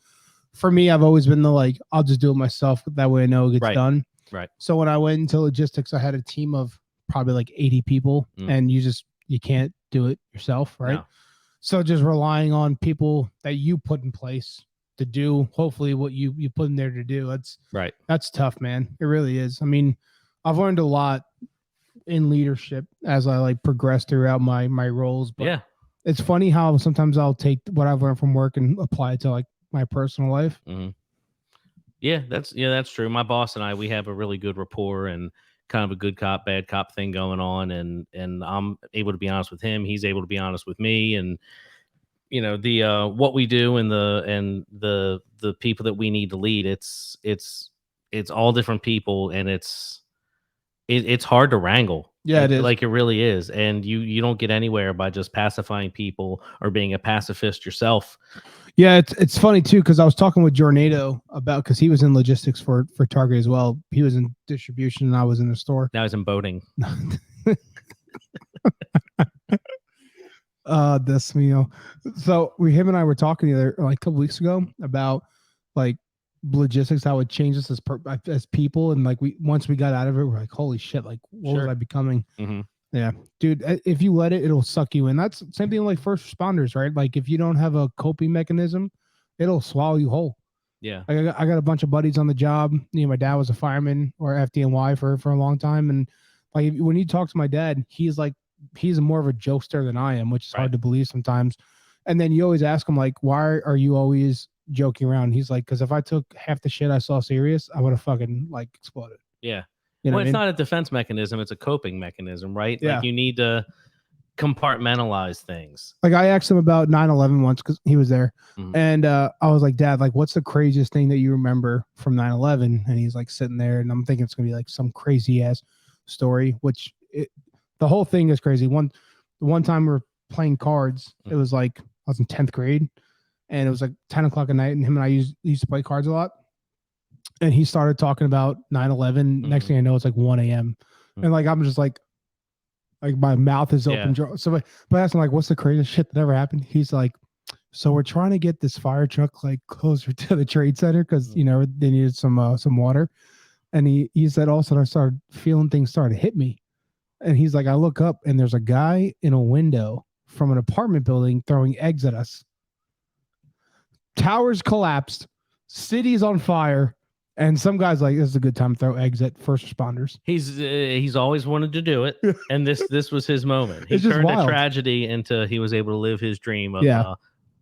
for me, I've always been the like I'll just do it myself. That way I know it gets Right. done. Right. So when I went into logistics, I had a team of probably like 80 people, and you can't do it yourself, right? No. So just relying on people that you put in place to do hopefully what you put in there to do. That's tough, man. It really is. I mean, I've learned a lot in leadership as I like progress throughout my roles. But Yeah. it's funny how sometimes I'll take what I've learned from work and apply it to like my personal life. Mm-hmm. Yeah, that's true. My boss and I, we have a really good rapport and kind of a good cop, bad cop thing going on, and I'm able to be honest with him. He's able to be honest with me, and the what we do and the people that we need to lead. It's all different people, and it's hard to wrangle. Yeah, it is. Like it really is, and you don't get anywhere by just pacifying people or being a pacifist yourself. Yeah, it's funny too, because I was talking with Jornado about, because he was in logistics for Target as well. He was in distribution and I was in the store. Now he's in boating. This meal. So him and I were talking the other like a couple weeks ago about like logistics, how it changes us as people, and like once we got out of it, we're like, holy shit, like what was I becoming? Mm-hmm. Yeah, dude, if you let it, it'll suck you in. That's same thing like first responders, right? Like if you don't have a coping mechanism, it'll swallow you whole. Yeah. I got a bunch of buddies on the job. My dad was a fireman or FDNY for a long time, and like when you talk to my dad, he's more of a jokester than I am, which is hard to believe sometimes. And then you always ask him like, why are you always joking around? He's like, because if I took half the shit I saw serious, I would have fucking like exploded. Yeah. You know Well, what I it's mean? not a defense mechanism; it's a coping mechanism, right? Yeah. Like you need to compartmentalize things. Like I asked him about 9/11 once because he was there. Mhm. And I was like, Dad, like, what's the craziest thing that you remember from 9/11? And he's like sitting there, and I'm thinking it's gonna be like some crazy ass story, which the whole thing is crazy. The one time we were playing cards, it was like I was in 10th grade, and it was like 10 o'clock at night, and him and I used to play cards a lot. And he started talking about 9/11. Next thing I know, it's like 1 a.m. And like I'm just like my mouth is open. So but I asked him like, what's the craziest shit that ever happened? He's like, so we're trying to get this fire truck like closer to the trade center because you know they needed some water. And he said all of a sudden I started feeling things started to hit me. And he's like, I look up and there's a guy in a window from an apartment building throwing eggs at us. Towers collapsed, city's on fire, and some guy's like, this is a good time to throw eggs at first responders. He's always wanted to do it, and this was his moment. He It's just turned a wild. tragedy into he was able to live his dream of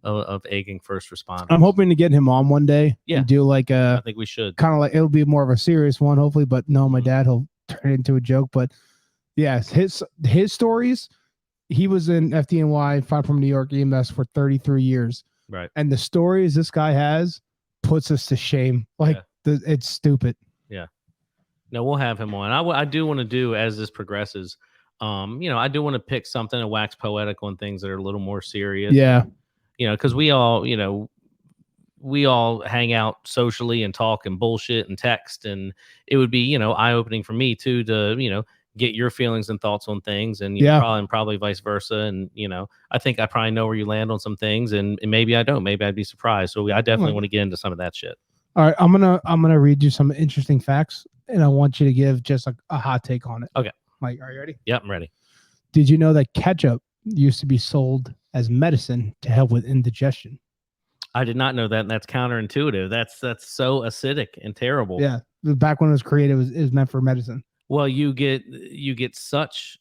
of egging first responders. I'm hoping to get him on one day and do like I a think we should. kind of like it'll be more of a serious one, hopefully. But no, my dad he'll turn it into a joke. But yes, his stories. He was in FDNY, Fire from New York EMS for 33 years. Right. And the stories this guy has puts us to shame. Like it's stupid. Yeah. No, we'll have him on. I do want to do as this progresses. You know, I do want to pick something and wax poetic on things that are a little more serious. Yeah. You know, because we all hang out socially and talk and bullshit and text, and it would be eye opening for me too to get your feelings and thoughts on things, and probably vice versa. And I think I probably know where you land on some things, and maybe I don't. Maybe I'd be surprised. So I definitely want to get into some of that shit. All right, I'm gonna read you some interesting facts, and I want you to give just a hot take on it. Okay, Mike, are you ready? Yep, I'm ready. Did you know that ketchup used to be sold as medicine to help with indigestion? I did not know that, and that's counterintuitive. That's so acidic and terrible. Yeah, back when it was created, it was meant for medicine. Well, you get such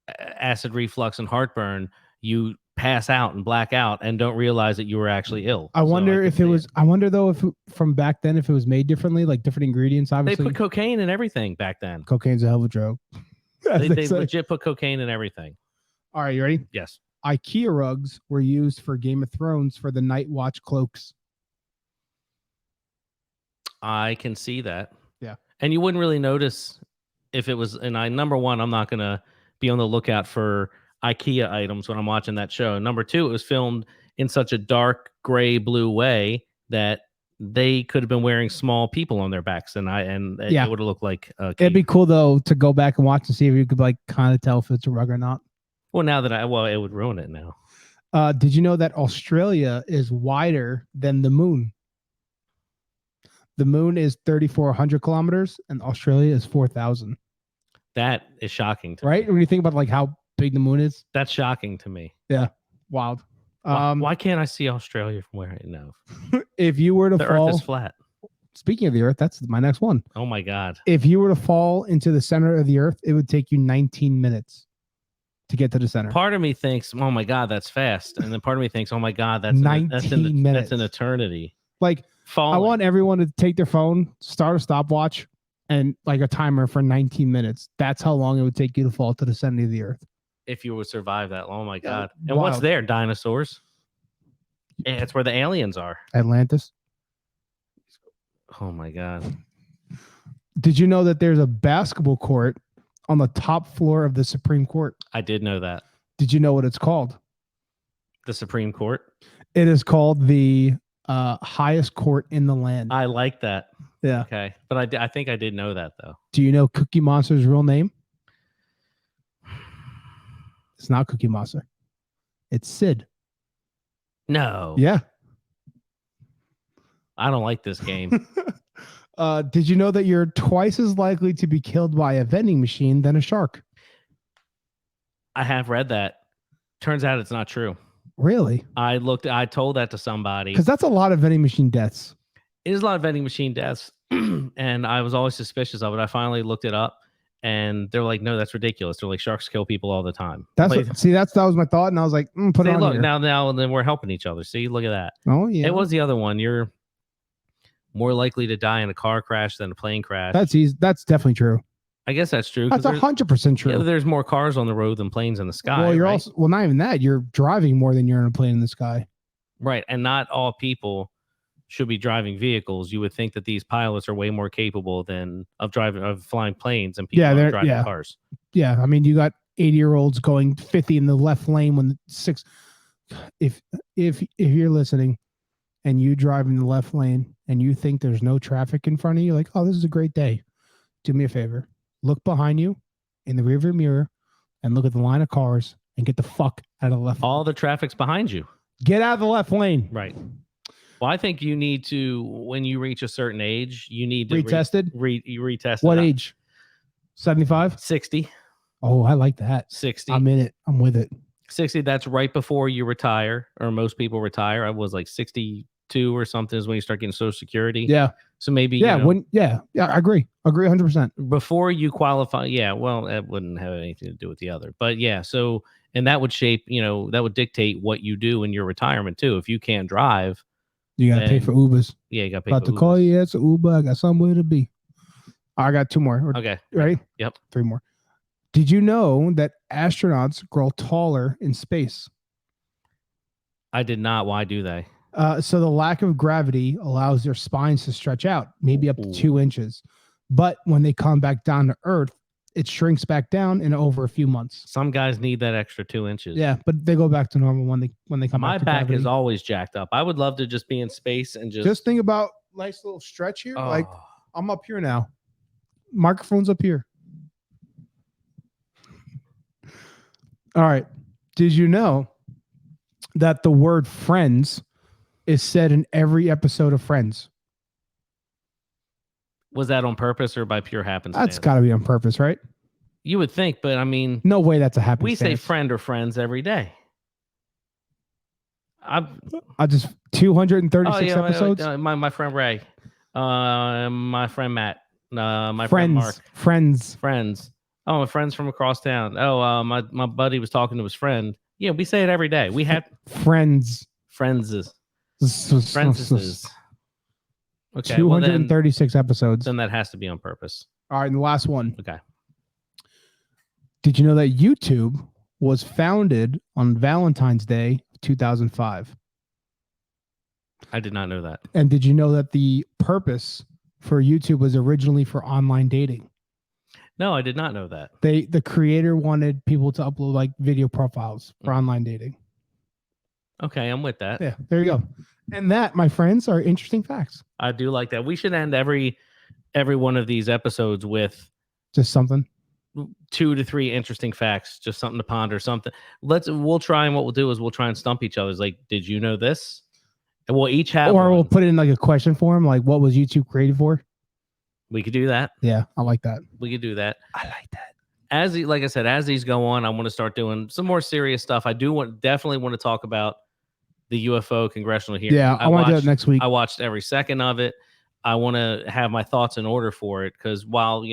acid reflux and heartburn, you pass out and black out and don't realize that you were actually ill. I wonder if it was. I wonder though if from back then if it was made differently, like different ingredients. Obviously, they put cocaine in everything back then. Cocaine's a hell of a drug. They legit put cocaine in everything. All right, you ready? Yes. IKEA rugs were used for Game of Thrones for the Night Watch cloaks. I can see that. Yeah. And you wouldn't really notice if it was. And number one, I'm not gonna be on the lookout for IKEA items when I'm watching that show. Number two, it was filmed in such a dark gray blue way that they could have been wearing small people on their backs, and it would have looked like it'd be cool though to go back and watch and see if you could like kind of tell if it's a rug or not. Well, now that it would ruin it now. Did you know that Australia is wider than the moon? The moon is 3,400 kilometers and Australia is 4,000. That is shocking to me. When you think about like how big the moon is. That's shocking to me. Yeah. Wild. Why can't I see Australia from where I know? If you were to fall, Earth is flat. Speaking of the Earth, that's my next one. Oh my God. If you were to fall into the center of the Earth, it would take you 19 minutes to get to the center. Part of me thinks, oh my God, that's fast. And then part of me thinks, oh my God, that's 19 minutes. That's an eternity. Like, falling. I want everyone to take their phone, start a stopwatch, and like a timer for 19 minutes. That's how long it would take you to fall to the center of the Earth. If you would survive that. Oh my God. And what's there? Dinosaurs. And it's where the aliens are. Atlantis. Oh my God. Did you know that there's a basketball court on the top floor of the Supreme Court? I did know that. Did you know what it's called? The Supreme Court? It is called the highest court in the land. I like that. Yeah. Okay. But I think I did know that though. Do you know Cookie Monster's real name? It's not Cookie Monster. It's Sid. No. Yeah. I don't like this game. Did you know that you're twice as likely to be killed by a vending machine than a shark? I have read that. Turns out it's not true. Really? I told that to somebody. Because that's a lot of vending machine deaths. It is a lot of vending machine deaths. And I was always suspicious of it. I finally looked it up. And they're like, no, that's ridiculous. They're like, sharks kill people all the time. That's Like, that was my thought, and I was like, put it see, on look, here. now, then we're helping each other. See, look at that. Oh yeah, It was the other one. You're more likely to die in a car crash than a plane crash. that's easy. That's definitely true. I guess that's true. 'cause That's 100% true. yeah, there's more cars on the road than planes in the sky. Well, you're right? also not even that. You're driving more than you're in a plane in the sky. Right, and not all people should be driving vehicles. You would think that these pilots are way more capable than of flying planes and people Yeah, are they're- driving yeah. cars. Yeah, I mean, you got 80-year-olds going 50 in the left lane when the six. If you're listening, and you drive in the left lane, and you think there's no traffic in front of you, like, oh, this is a great day. Do me a favor, look behind you, in the rearview mirror, and look at the line of cars, and get the fuck out of the left. All the traffic's behind you. Get out of the left lane. Right. Well, I think you need to, when you reach a certain age, you need to Retested. you retest. What it. age? 75. 60. Oh, I like that. 60. I'm in it. I'm with it. 60. That's right before you retire, or most people retire. I was like 62 or something is when you start getting Social Security. Yeah. So maybe Yeah. Yeah. I agree. 100%. Before you qualify. Yeah. Well, that wouldn't have anything to do with the other. But yeah. So, and that would shape, that would dictate what you do in your retirement too. If you can't drive, you got to pay for Ubers. Yeah, you got to pay About for to call you. It's an Uber. I got somewhere to be. I got 2 more. Okay. Ready? Yep. 3 more. Did you know that astronauts grow taller in space? I did not. Why do they? So the lack of gravity allows their spines to stretch out, maybe up to 2 inches. But when they come back down to Earth, it shrinks back down in over a few months. Some guys need that extra 2 inches. Yeah, but they go back to normal when they come My back to back gravity. is always jacked up. I would love to just be in space and Just think about nice little stretch here. Oh. Like, I'm up here now. Microphone's up here. All right. Did you know that the word friends is said in every episode of Friends? Was that on purpose or by pure happenstance? That's got to be on purpose, right? You would think, but I mean, no way that's a happenstance. We say friend or friends every day. I just 236 episodes. My friend Ray, my friend Matt, my friends, friend Mark, friends. Oh, my friends from across town. Oh, my buddy was talking to his friend. Yeah, we say it every day. We have friends. Okay, 236 episodes. Then that has to be on purpose. All right, and the last one. Okay. Did you know that YouTube was founded on Valentine's Day, 2005? I did not know that. And did you know that the purpose for YouTube was originally for online dating? No, I did not know that. The creator wanted people to upload like video profiles for online dating. Okay, I'm with that. Yeah, there you go. And that, my friends, are interesting facts. I do like that. We should end every one of these episodes with just something. 2 to 3 interesting facts, just something to ponder, something. We'll try, and what we'll do is we'll try and stump each other. It's like, did you know this? And we'll each have or one. We'll put in like a question for him, like, what was YouTube created for? We could do that. Yeah, I like that. We could do that. I like that. Like I said, as these go on, I want to start doing some more serious stuff. I definitely want to talk about the UFO congressional hearing. Yeah, I want to do it next week. I watched every second of it. I want to have my thoughts in order for it, because while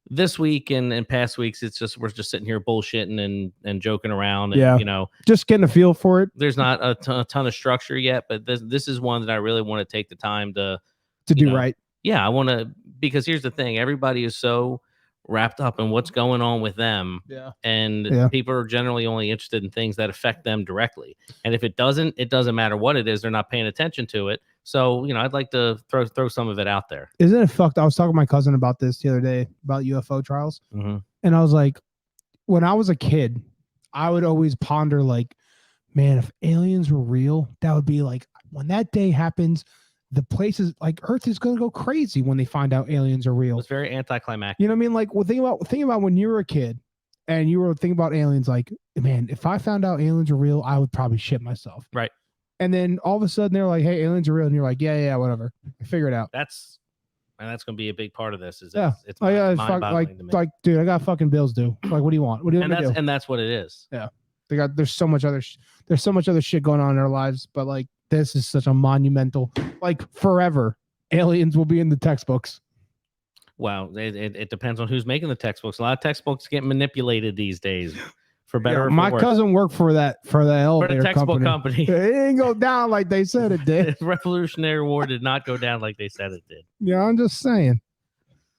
this week and past weeks, it's just we're just sitting here bullshitting and joking around, and just getting a feel for it. There's not a ton of structure yet, but this is one that I really want to take the time to do right. Yeah, I want to, because here's the thing: everybody is so wrapped up in what's going on with them, and people are generally only interested in things that affect them directly. And if it doesn't matter what it is, they're not paying attention to it. So I'd like to throw some of it out there. Isn't it fucked? I was talking to my cousin about this the other day about UFO trials, and I was like, when I was a kid, I would always ponder like, man, if aliens were real, that would be like when that day happens. The places like Earth is going to go crazy when they find out aliens are real. It's very anticlimactic. You know what I mean? Like, well, think about when you were a kid and you were thinking about aliens. Like, man, if I found out aliens are real, I would probably shit myself. Right. And then all of a sudden they're like, "Hey, aliens are real," and you're like, "Yeah, whatever. Figure it out." That's going to be a big part of this. It's like, dude, I got fucking bills due. Like, what do you want? What do you want to do? And that's what it is. Yeah. There's so much other shit going on in our lives, but like, this is such a monumental, like, forever aliens will be in the textbooks. Well, it depends on who's making the textbooks. A lot of textbooks get manipulated these days, for better or for my worse. cousin worked for the elevator textbook company. company. It ain't go down like they said it did. The Revolutionary War did not go down like they said it did. Yeah, I'm just saying.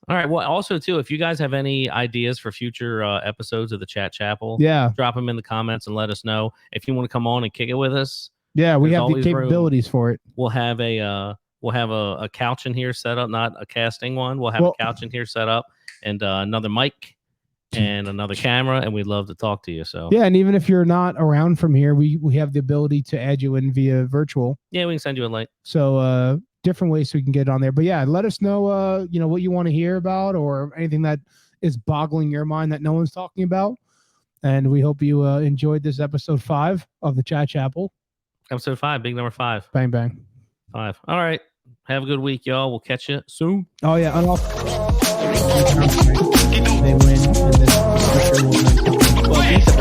All right. Well, also too, if you guys have any ideas for future episodes of the Chat Chapel, Yeah, drop them in the comments and let us know. If you want to come on and kick it with us, yeah, we there's have the always room. capabilities for it. We'll have a couch in here set up, not a casting one. We'll have a couch in here set up and another mic and another camera, and we'd love to talk to you. So yeah, and even if you're not around from here, we have the ability to add you in via virtual. Yeah, we can send you a link. So different ways so we can get it on there. But yeah, let us know what you want to hear about or anything that is boggling your mind that no one's talking about. And we hope you enjoyed this episode 5 of the Chat Chapel. Episode 5, big number 5. Bang bang. 5. All right. Have a good week, y'all. We'll catch you soon. Oh yeah, and also they win, and this will win. Well, beat the